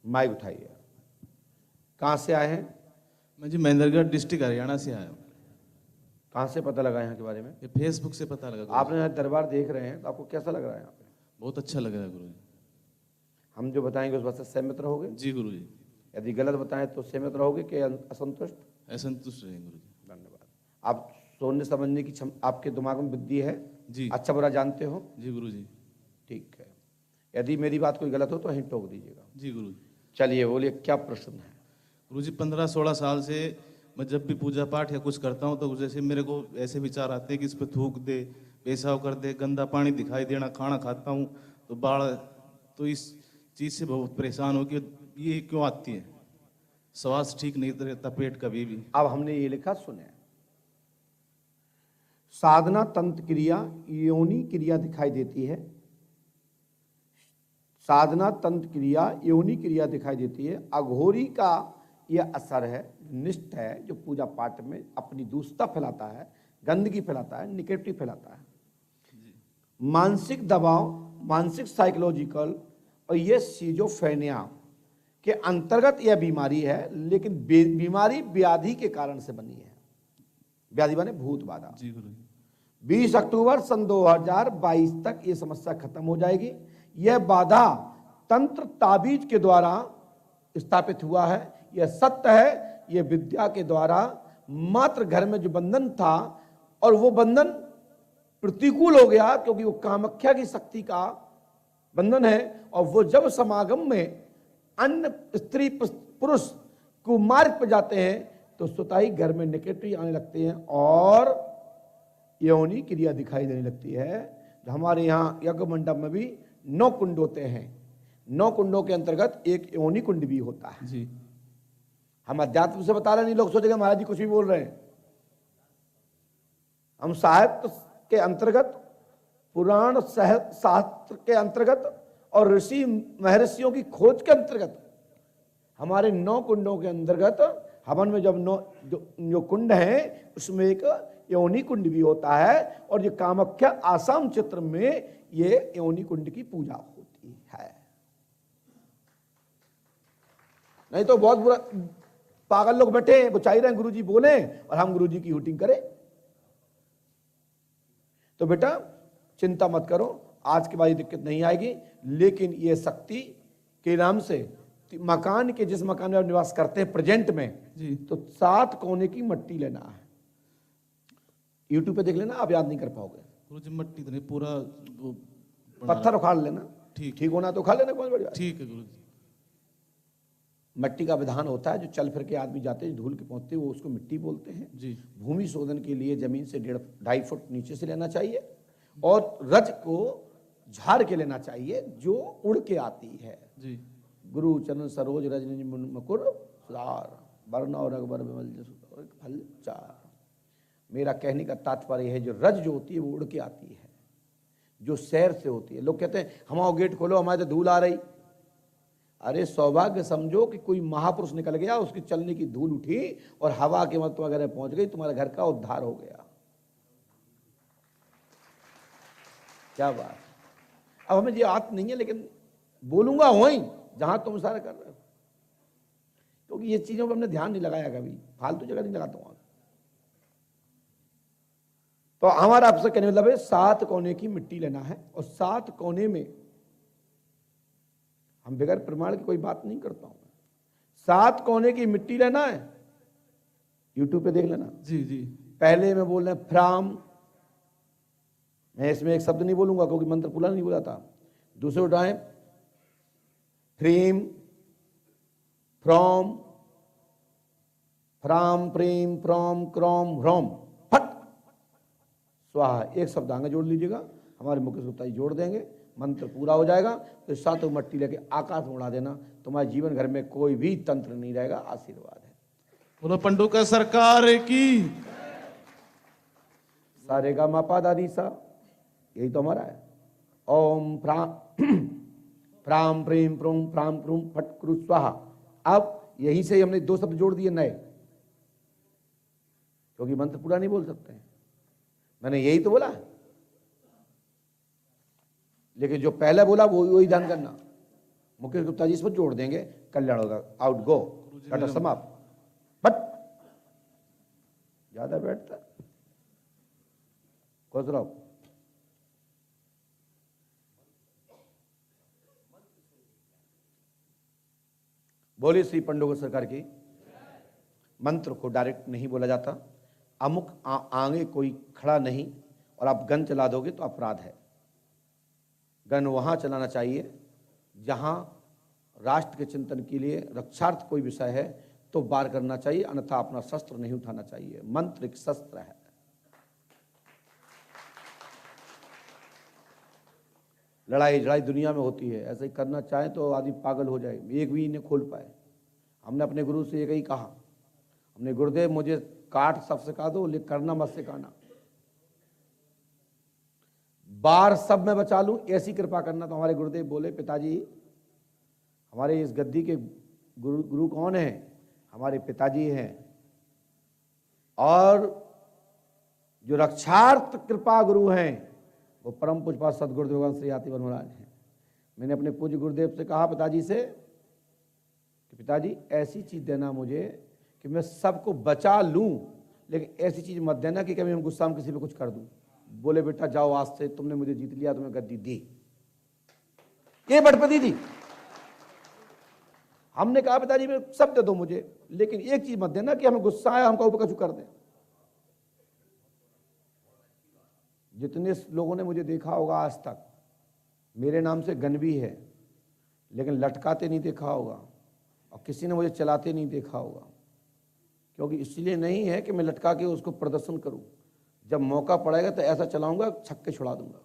Mic उठाइए। कहाँ से आए हैं? मैं जी महेंद्रगढ़ डिस्ट्रिक्ट हरियाणा से आया हूँ। कहाँ से पता लगा यहाँ के बारे में? ये फेसबुक से पता लगा गुरुजी। आपने यहाँ दरबार देख रहे हैं तो आपको कैसा लग रहा है यहाँ पे? बहुत अच्छा लग रहा है गुरुजी। हम जो बताएंगे उस बात से सहमत रहोगे? जी गुरुजी। यदि गलत बताएं तो सहमत रहोगे कि असंतुष्ट? असंतुष्ट रहे गुरुजी। धन्यवाद। आप सोचने समझने की आपके दिमाग में बुद्धि है जी। अच्छा बुरा जानते हो? जी गुरुजी। ठीक है, यदि मेरी बात कोई गलत हो तो हिंट टोक दीजिएगा। जी गुरुजी। चलिए बोलिए, क्या प्रश्न है? गुरुजी 15-16 साल से मैं जब भी पूजा पाठ या कुछ करता हूँ तो जैसे मेरे को ऐसे विचार आते हैं कि इस पर थूक दे, पेशाब कर दे, गंदा पानी दिखाई देना, खाना खाता हूँ तो बाढ़, तो इस चीज़ से बहुत परेशान हो कि ये क्यों आती है। स्वास्थ्य ठीक नहीं रहता, पेट कभी भी। अब हमने ये लिखा, सुने, साधना तंत्र क्रिया योनि क्रिया दिखाई देती है। साधना तंत्र क्रिया योनि क्रिया दिखाई देती है। अघोरी का यह असर है, निष्ठ है, जो पूजा पाठ में अपनी दूषता फैलाता है, गंदगी फैलाता है, निगेटिव फैलाता है। मानसिक दबाव, मानसिक साइकोलॉजिकल और ये सीजोफ्रेनिया के अंतर्गत यह बीमारी है, लेकिन बीमारी व्याधि के कारण से बनी है। व्याधि माने भूत बाधा। जी गुरुजी। 20 अक्टूबर सन 2022 तक ये समस्या खत्म हो जाएगी। यह बाधा तंत्र ताबीज के द्वारा स्थापित हुआ है, यह सत्य है। यह विद्या के द्वारा मात्र घर में जो बंधन था और वो बंधन प्रतिकूल हो गया, क्योंकि वो कामाख्या की शक्ति का बंधन है। और वो जब समागम में अन्य स्त्री पुरुष को मार्ग पर जाते हैं तो स्वतः ही घर में नेगेटिव आने लगते हैं और योनि क्रिया दिखाई देने लगती है। हमारे यहाँ यज्ञ मंडप में भी 9 कुंड होते हैं। 9 कुंडों के अंतर्गत एक योनि कुंड भी होता है। जी। हम अध्यात्म से बता रहे नहीं, लोग सोचेंगे महाराज जी कुछ भी बोल रहे हैं। हम साहित्य के अंतर्गत, पुराण शास्त्र के अंतर्गत और ऋषि महर्षियों की खोज के अंतर्गत हमारे 9 कुंडों के अंतर्गत हवन में जब जो कुंड है उसमें एक योनि कुंड भी होता है। और ये कामाख्या आसाम क्षेत्र में ये योनि कुंड की पूजा होती है। नहीं तो बहुत बुरा पागल लोग बैठे वो चाह रहे हैं गुरुजी बोले और हम गुरुजी की हुटिंग करें। तो बेटा चिंता मत करो, आज के बाद ये दिक्कत नहीं आएगी। लेकिन ये शक्ति के नाम से मकान के, जिस मकान में आप निवास करते हैं प्रेजेंट में जी, तो 7 कोने की मिट्टी लेना है। यूट्यूब पे देख लेना, आप याद नहीं कर पाओगे। गुरुजी मट्टी तो नहीं, पूरा वो पत्थर उखाड़ लेना। ठीक होना तो उखाड़ लेना, कौन बड़ी बात। ठीक है गुरुजी। मिट्टी का विधान होता है, जो चल फिर के आदमी जाते हैं धूल के पहुंचते वो उसको मिट्टी बोलते हैं। जी। भूमि शोधन के लिए जमीन से 1.5-2.5 फुट नीचे से लेना चाहिए और रज को झाड़ के लेना चाहिए जो उड़ के आती है। जी। गुरु चरण सरोज रजनी मकुर सुधार वर्ण और अकबर विमल फल चार। मेरा कहने का तात्पर्य है जो रज जो होती है वो उड़ के आती है, जो सैर से होती है। लोग कहते हैं हमारा गेट खोलो, हमारे तो धूल आ रही। अरे सौभाग्य समझो कि कोई महापुरुष निकल गया, उसकी चलने की धूल उठी और हवा के मत वगैरह पहुंच गई, तुम्हारे घर का उद्धार हो गया। क्या बात। अब हमें ये बात नहीं है, लेकिन बोलूंगा वहीं जहां तुम सारा कर रहे हो, क्योंकि ये चीजों पर हमने ध्यान नहीं लगाया कभी, फालतू जगह नहीं लगाता हूं। तो हमारा आपसे कहने मतलब है 7 कोने की मिट्टी लेना है और 7 कोने में, हम बगैर प्रमाण की कोई बात नहीं करता हूं, 7 कोने की मिट्टी लेना है। यूट्यूब पे देख लेना। जी जी। पहले में बोल रहे हैं फ्राम, मैं इसमें एक शब्द नहीं बोलूंगा क्योंकि मंत्र पूरा नहीं बोला था। दूसरे उठाएं फ्रेम, फ्रॉम, फ्राम, प्रेम, फ्रॉम, क्रॉम, ह्रोम, फट स्वाहा। एक शब्द आगे जोड़ लीजिएगा, हमारे मुख्य गुप्ता जी जोड़ देंगे, मंत्र पूरा हो जाएगा। तो 7 मट्टी लेके आकाश में उड़ा देना, तुम्हारे जीवन घर में कोई भी तंत्र नहीं रहेगा। आशीर्वाद है। बोलो पंडुका सरकार की। सारे का मापा दादी सा, यही तो हमारा है। ओम फ्राम प्रेम प्रोम फ्राम प्रूम फट क्रू स्वाहा। अब यहीं से हमने 2 शब्द जोड़ दिए नए, क्योंकि मंत्र पूरा नहीं बोल सकते हैं, मैंने यही तो बोला है। लेकिन जो पहले बोला वो वही ध्यान करना, मुकेश गुप्ता जी इस पर जोड़ देंगे, कल्याण होगा। आउट गो, टाटा समाप्त। बट ज्यादा बैठता खुसरो। बोलिए श्री पंडोगर सरकार की। मंत्र को डायरेक्ट नहीं बोला जाता। अमुक आगे कोई खड़ा नहीं और आप गन चला दोगे तो अपराध है। गन वहां चलाना चाहिए जहां राष्ट्र के चिंतन के लिए रक्षार्थ कोई विषय है तो वार करना चाहिए, अन्यथा अपना शस्त्र नहीं उठाना चाहिए। मंत्र एक शस्त्र है। लड़ाई झड़ाई दुनिया में होती है, ऐसे ही करना चाहे तो आदमी पागल हो जाए, एक भी नहीं खोल पाए। हमने अपने गुरु से एक ही कहा, हमने गुरुदेव मुझे काट सब सिखा दो, लेकिन करना मत सिखाना। बार सब मैं बचा लूं, ऐसी कृपा करना। तो हमारे गुरुदेव बोले, पिताजी हमारे इस गद्दी के गुरु कौन है? हमारे पिताजी हैं। और जो रक्षार्थ कृपा गुरु हैं वो परम पूज्य सदगुरुदेव श्री आतिवन महाराज हैं। मैंने अपने पूज्य गुरुदेव से कहा पिताजी से कि पिताजी ऐसी चीज देना मुझे कि मैं सबको बचा लूं, लेकिन ऐसी चीज मत देना कि कभी मैं गुस्सा में किसी पे कुछ कर दूं। बोले बेटा जाओ, आज से तुमने मुझे जीत लिया, तुम्हें गद्दी दी, ये बटपदी थी। हमने कहा पिताजी मैं सब दे दो मुझे, लेकिन एक चीज मत देना कि हमें गुस्सा आया हमको ऊपर कछु कर दे। जितने लोगों ने मुझे देखा होगा आज तक, मेरे नाम से गन भी है, लेकिन लटकाते नहीं देखा होगा और किसी ने मुझे चलाते नहीं देखा होगा। क्योंकि इसलिए नहीं है कि मैं लटका के उसको प्रदर्शन करूं। जब मौका पड़ेगा तो ऐसा चलाऊंगा छक्के छुड़ा दूंगा।